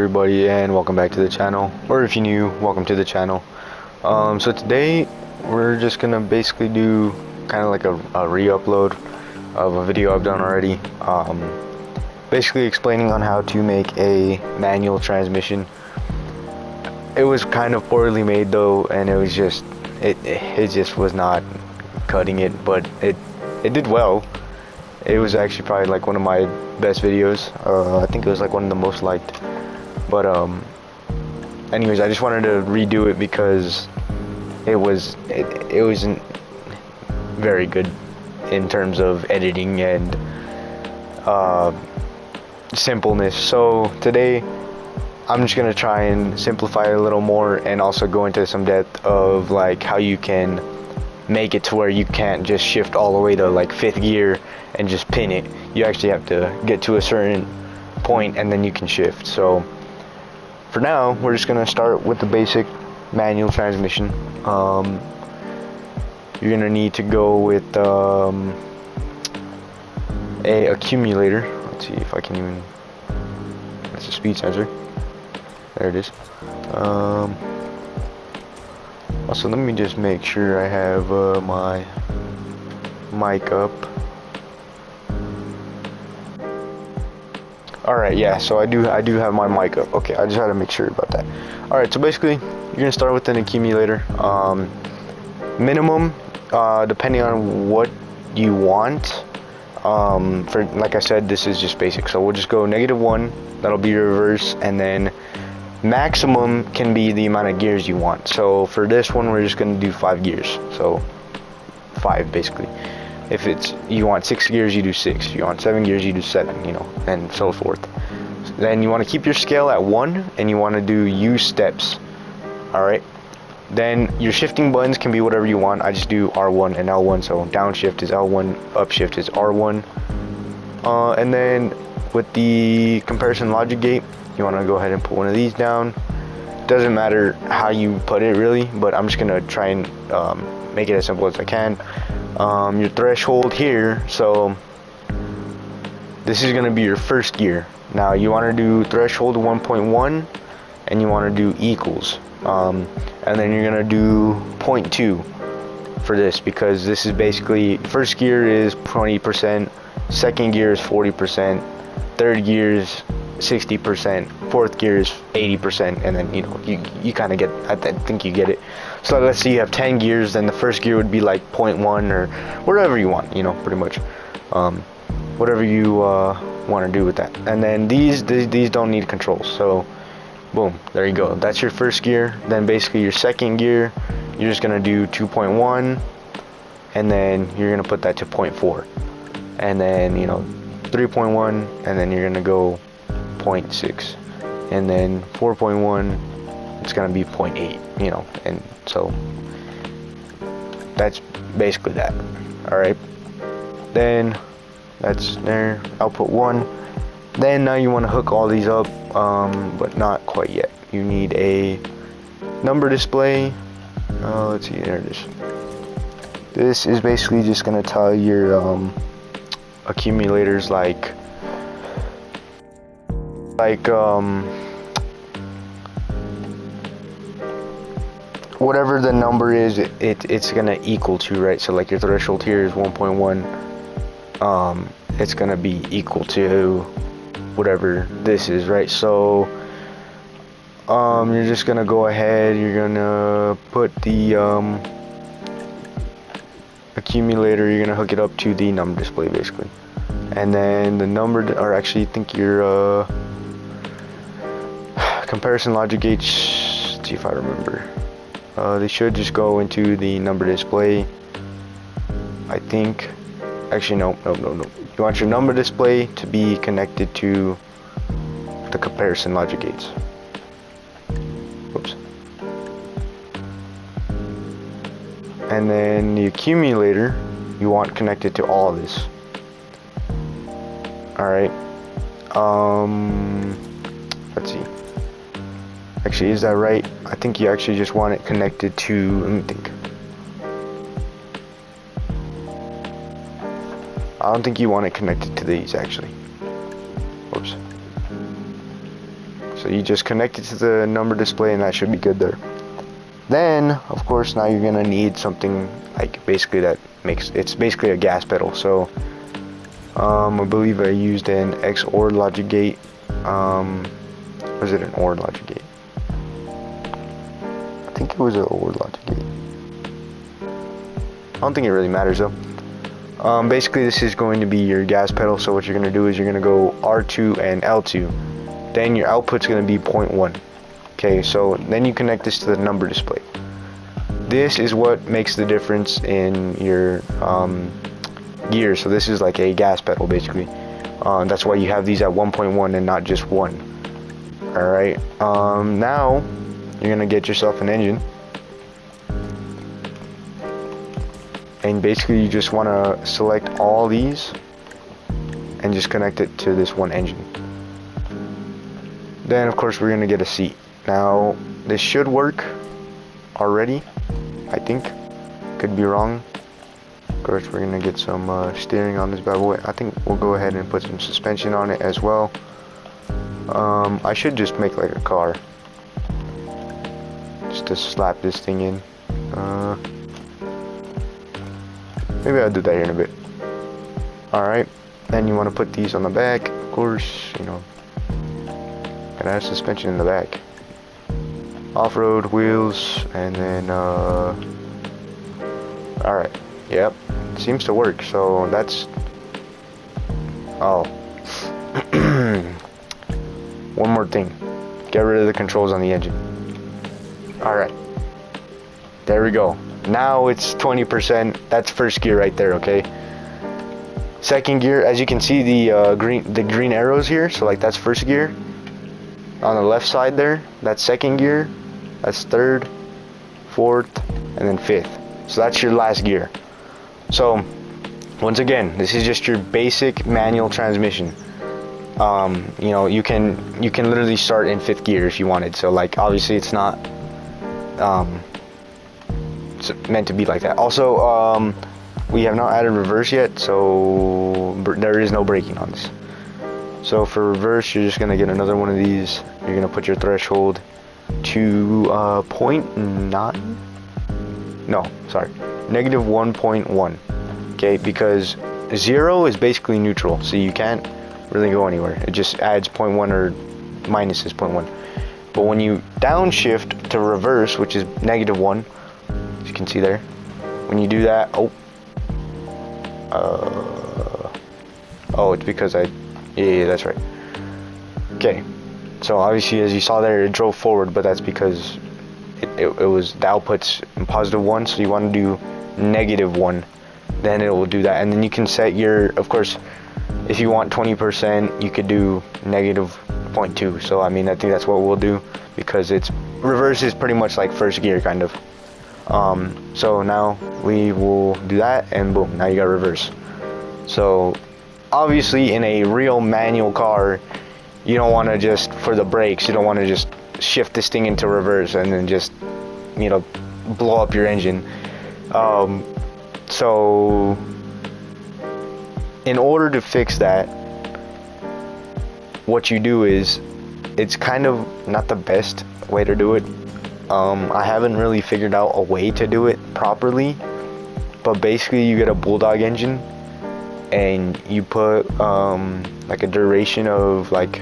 everybody, and welcome back to the channel, or if you're new, welcome to the channel. So today we're just gonna basically do kind of like a re-upload of a video I've done already, basically explaining on how to make a manual transmission. It was kind of poorly made though, and it was just it just was not cutting it, but it did well. It was actually probably like one of my best videos. I think it was like one of the most liked. But anyways, I just wanted to redo it because it wasn't very good in terms of editing and simpleness. So today I'm just gonna try and simplify it a little more and also go into some depth of like how you can make it to where you can't just shift all the way to like 5th gear and just pin it. You actually have to get to a certain point and then you can shift. So for now, we're just gonna start with the basic manual transmission. You're gonna need to go with a accumulator. Let's see if I can even. That's a speed sensor. There it is. Also, let me just make sure I have my mic up. Alright, yeah, so I do have my mic up. Okay, I just had to make sure about that. Alright, so basically, you're gonna start with an accumulator. Minimum, depending on what you want. For like I said, this is just basic. So we'll just go -1. That'll be your reverse, and then maximum can be the amount of gears you want. So for this one, we're just gonna do 5 gears. So 5 basically. If you want 6 gears, you do 6. If you want 7 gears, you do 7, you know, and so forth. Then you want to keep your scale at 1, and you want to do U steps. Alright. Then your shifting buttons can be whatever you want. I just do R1 and L1. So downshift is L1, upshift is R1. And then with the comparison logic gate, you want to go ahead and put one of these down. Doesn't matter how you put it really, but I'm just gonna try and make it as simple as I can. Your threshold here, so this is gonna be your first gear. Now you want to do threshold 1.1 and you want to do equals, and then you're gonna do 0.2 for this, because this is basically first gear is 20%, second gear is 40%, third gear is 60%, fourth gear is 80%, and then you kind of get, I think you get it. So let's say you have 10 gears, then the first gear would be like 0.1 or whatever you want, pretty much whatever you want to do with that. And then these don't need controls, so boom, there you go. That's your first gear. Then basically your second gear, you're just gonna do 2.1, and then you're gonna put that to 0.4, and then 3.1, and then you're gonna go 0.6, and then 4.1, it's gonna be 0.8, and so that's basically that. All right, then that's there, output 1. Then now you want to hook all these up, but not quite yet. You need a number display. Let's see, there it is. This is basically just gonna tell your accumulators like whatever the number is, it's gonna equal to, right? So like your threshold here is 1.1. It's gonna be equal to whatever this is, right? So you're just gonna go ahead, you're gonna put the accumulator, you're gonna hook it up to the number display basically, and then the number, or actually I think your comparison logic gates, let's see if I remember, they should just go into the number display, I think. Actually no, you want your number display to be connected to the comparison logic gates. Whoops. And then the accumulator you want connected to all of this. Alright, let's see, actually, is that right? I think you actually just want it connected to, let me think, I don't think you want it connected to these actually. Oops. So you just connect it to the number display and that should be good there. Then, of course, now you're gonna need something like basically that makes, it's basically a gas pedal. So I believe I used an XOR logic gate. Was it an OR logic gate? I think it was an OR logic gate. I don't think it really matters though. Basically this is going to be your gas pedal. So what you're going to do is you're going to go R2 and L2. Then your output's going to be 0.1. Okay, so then you connect this to the number display. This is what makes the difference in your gear. So this is like a gas pedal basically. That's why you have these at 1.1 and not just 1. Alright, now you're going to get yourself an engine. And basically you just want to select all these and just connect it to this one engine. Then of course we're going to get a seat. Now this should work already, I think. Could be wrong. Of course we're going to get some steering on this bad boy. I think we'll go ahead and put some suspension on it as well. I should just make like a car. Just to slap this thing in. Maybe I'll do that here in a bit. Alright, then you want to put these on the back. Of course, you know, gotta have suspension in the back. Off-road wheels, and then, alright, yep, seems to work, so that's, oh, one more thing, get rid of the controls on the engine. Alright, there we go. Now it's 20%. That's first gear right there, okay? Second gear, as you can see the green arrows here, so like that's first gear. On the left side there, that's second gear. That's third, fourth, and then fifth. So that's your last gear. So once again, this is just your basic manual transmission. You know, you can literally start in fifth gear if you wanted. So like obviously it's not it's meant to be like that. Also, we have not added reverse yet, so there is no braking on this. So for reverse, you're just gonna get another one of these. You're gonna put your threshold to 0.9. No, sorry, -1.1. Okay, because 0 is basically neutral, so you can't really go anywhere. It just adds 0.1 or minuses 0.1. But when you downshift to reverse, which is -1, as you can see there, when you do that, it's because yeah, that's right. Okay, so obviously as you saw there, it drove forward, but that's because it was the output's +1, so you want to do -1, then it will do that. And then you can set your, of course, if you want 20%, you could do -0.2. So I mean, I think that's what we'll do, because it's reverse is pretty much like first gear kind of. So now we will do that, and boom, now you got reverse. So obviously in a real manual car, you don't want to just, for the brakes, you don't want to just shift this thing into reverse and then just, you know, blow up your engine. So in order to fix that, what you do is, it's kind of not the best way to do it. I haven't really figured out a way to do it properly, but basically you get a Bulldog engine and you put like a duration of like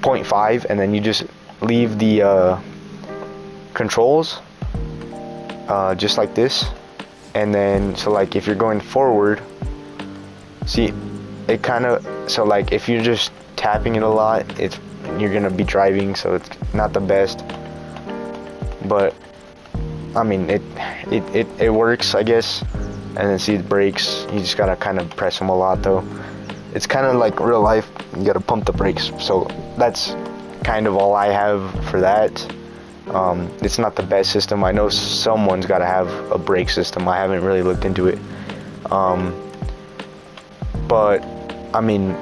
0.5, and then you just leave the controls just like this. And then so like if you're going forward, see it kind of, so like if you're just tapping it a lot, you're gonna be driving, so it's not the best. But I mean it works, I guess. And then see the brakes, you just gotta kind of press them a lot though. It's kind of like real life, you gotta pump the brakes. So that's kind of all I have for that. It's not the best system. I know someone's gotta have a brake system. I haven't really looked into it. But I mean,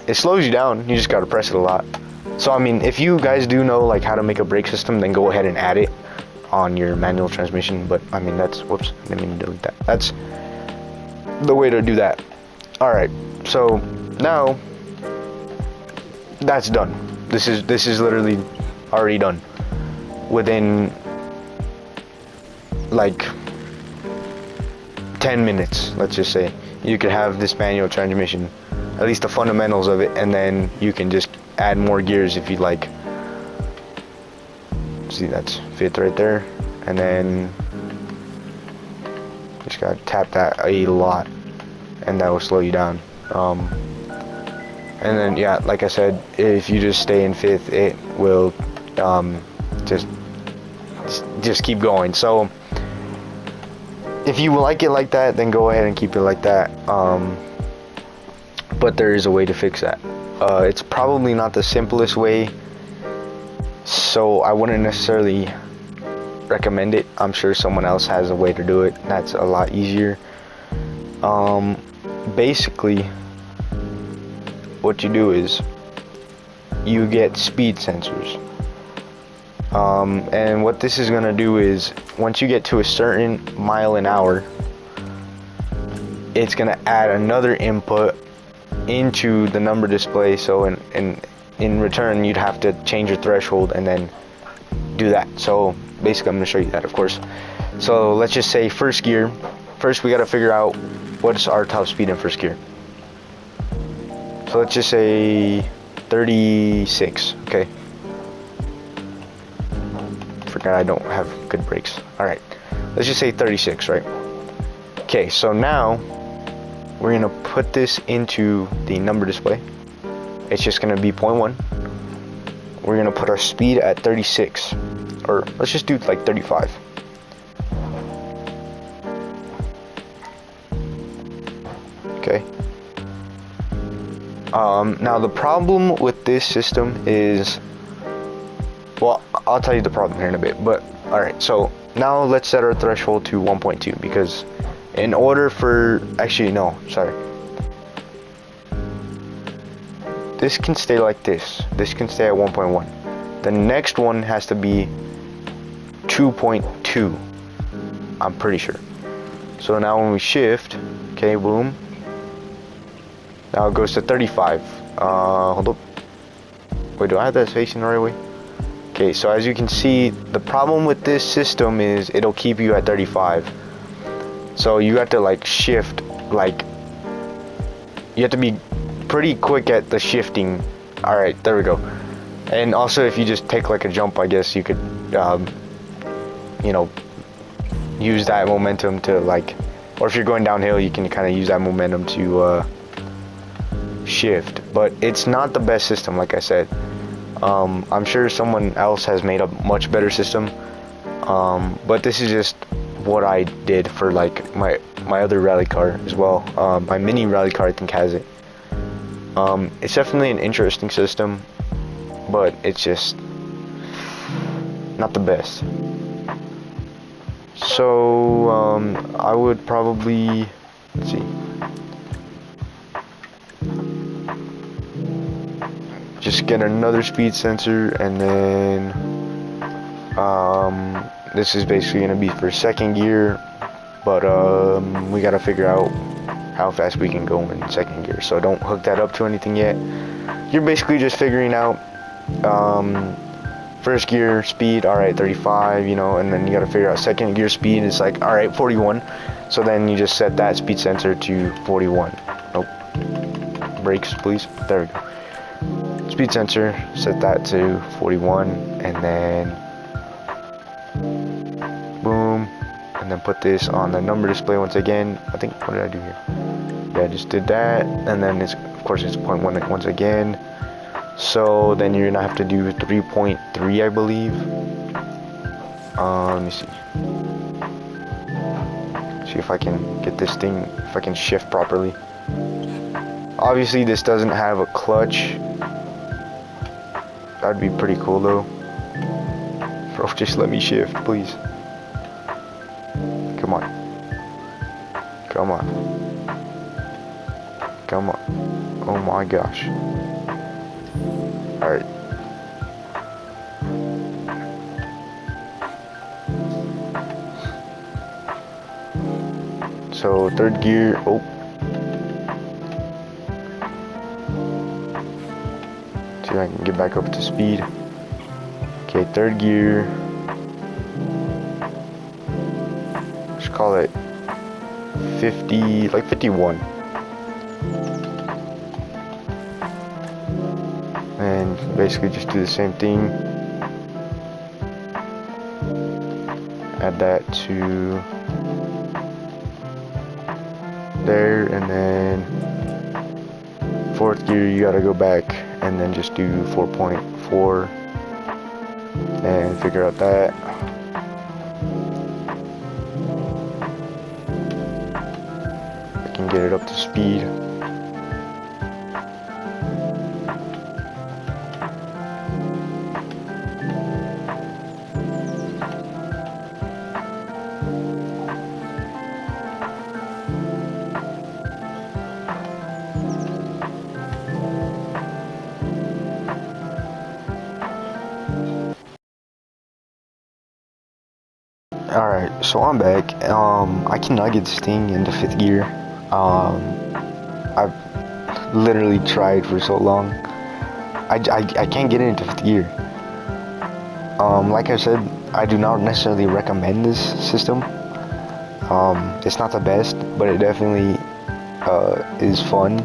it slows you down, you just gotta press it a lot. So I mean, if you guys do know like how to make a brake system, then go ahead and add it on your manual transmission. But I mean, that's, whoops, I didn't mean to delete that. That's the way to do that. Alright, so now that's done. This is literally already done within like 10 minutes, let's just say. You could have this manual transmission, at least the fundamentals of it, and then you can just add more gears if you like. See, that's fifth right there, and then just gotta tap that a lot, and that will slow you down. And then yeah, like I said, if you just stay in fifth, it will just keep going. So if you like it like that, then go ahead and keep it like that. But there is a way to fix that. It's probably not the simplest way, so I wouldn't necessarily recommend it. I'm sure someone else has a way to do it that's a lot easier. Basically what you do is you get speed sensors, and what this is going to do is once you get to a certain mile an hour, it's going to add another input into the number display. So in return, you'd have to change your threshold and then do that. So basically I'm going to show you that, of course. So let's just say first gear. First we got to figure out what's our top speed in first gear. So let's just say 36. Okay, forgot I don't have good brakes. All right, let's just say 36, right? Okay, so now we're gonna put this into the number display. It's just gonna be 0.1. We're gonna put our speed at 36, or let's just do like 35. Okay. Now the problem with this system is, well, I'll tell you the problem here in a bit, but alright, so now let's set our threshold to 1.2, because in order for, actually no, sorry, this can stay like this can stay at 1.1. The next one has to be 2.2, I'm pretty sure. So now when we shift, okay, boom, now it goes to 35. Hold up. Wait, do I have that facing the right way? Okay, so as you can see, the problem with this system is it'll keep you at 35. So you have to like shift, like you have to be pretty quick at the shifting. All right, there we go. And also, if you just take like a jump, I guess you could, you know, use that momentum to like, or if you're going downhill, you can kind of use that momentum to shift. But it's not the best system, like I said. I'm sure someone else has made a much better system, but this is just what I did for like my other rally car as well. My mini rally car I think has it. It's definitely an interesting system, but it's just not the best. So I would probably, let's see, just get another speed sensor, and then this is basically going to be for second gear, but we got to figure out how fast we can go in second gear, so don't hook that up to anything yet. You're basically just figuring out first gear speed, alright, 35, you know, and then you got to figure out second gear speed. It's like, alright, 41, so then you just set that speed sensor to 41. Nope, brakes please, there we go. Speed sensor, set that to 41, and then boom, and then put this on the number display once again. I think, what did I do here? Yeah, I just did that, and then it's, of course, it's 0.1 once again. So then you're gonna have to do 3.3, I believe. Let me see if I can get this thing, if I can shift properly. Obviously this doesn't have a clutch. That'd be pretty cool though. Bro, just let me shift, please. Come on. Come on. Come on. Oh my gosh. Alright. So third gear, oh. See if I can get back up to speed. Okay, third gear. Just call it 50, like 51. And basically just do the same thing. Add that to there, and then fourth gear you gotta go back and then just do 4.4 and figure out that. I can get it up to speed. Alright, so I'm back. I cannot get this thing into 5th gear. I've literally tried for so long. I can't get it into 5th gear. Like I said, I do not necessarily recommend this system. It's not the best, but it definitely is fun.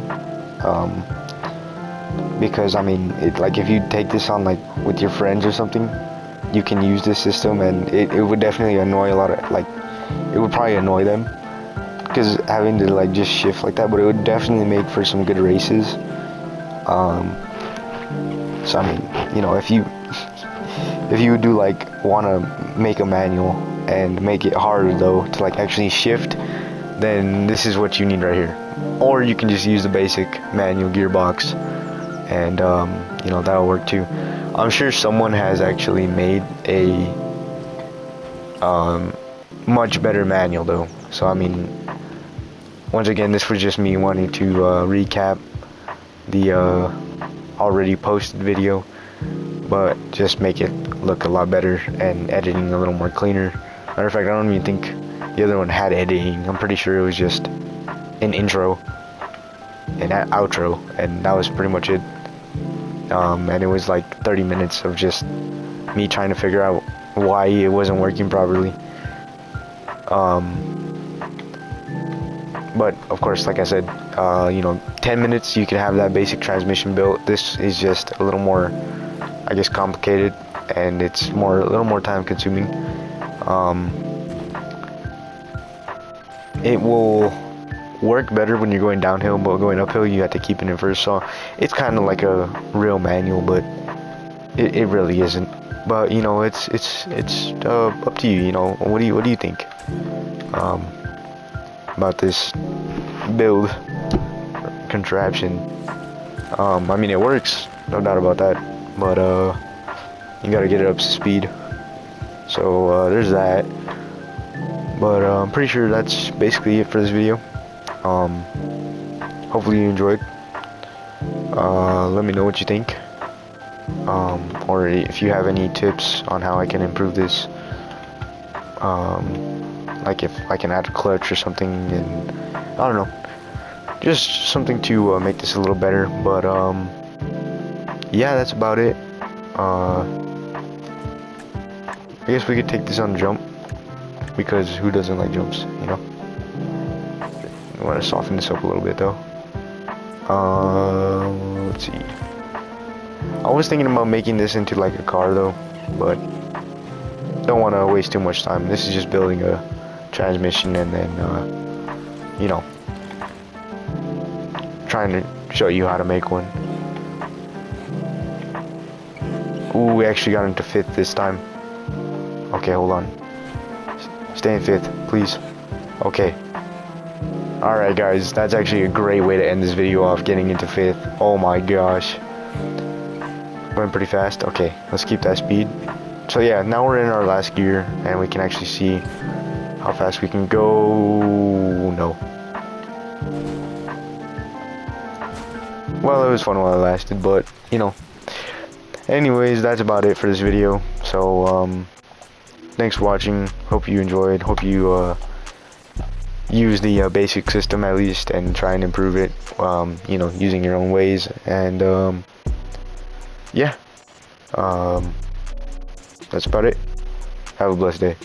Because I mean, like if you take this on like with your friends or something, you can use this system, and it would definitely annoy a lot of, like, it would probably annoy them, because having to like just shift like that, but it would definitely make for some good races. So I mean, you know, if you do like want to make a manual and make it harder though to like actually shift, then this is what you need right here. Or you can just use the basic manual gearbox, and you know, that'll work too. I'm sure someone has actually made a much better manual though. So I mean, once again, this was just me wanting to recap the already posted video, but just make it look a lot better and editing a little more cleaner. Matter of fact, I don't even think the other one had editing. I'm pretty sure it was just an intro and an outro, and that was pretty much it. And it was like 30 minutes of just me trying to figure out why it wasn't working properly. But of course, like I said, you know, 10 minutes you can have that basic transmission built. This is just a little more, I guess, complicated, and it's a little more time consuming. It will work better when you're going downhill, but going uphill you have to keep it in first. So it's kind of like a real manual, but it really isn't. But you know, it's up to you. You know, what do you think about this build contraption? I mean, it works, no doubt about that, but you gotta get it up to speed. So there's that. But I'm pretty sure that's basically it for this video. Hopefully you enjoyed. Let me know what you think, or if you have any tips on how I can improve this, like if I can add a clutch or something, and I don't know, just something to make this a little better. But yeah, that's about it. I guess we could take this on a jump, because who doesn't like jumps, you know? I want to soften this up a little bit though. Let's see. I was thinking about making this into like a car though, but don't want to waste too much time. This is just building a transmission, and then you know, trying to show you how to make one. Ooh, we actually got into 5th this time. Okay, hold on. Stay in 5th, please. Okay. Alright guys, that's actually a great way to end this video off, getting into 5th. Oh my gosh. Going pretty fast. Okay, let's keep that speed. So yeah, now we're in our last gear, and we can actually see how fast we can go. No. Well, it was fun while it lasted, but, you know. Anyways, that's about it for this video. So, thanks for watching. Hope you enjoyed. Hope you, use the basic system at least, and try and improve it, you know, using your own ways. And yeah, that's about it. Have a blessed day.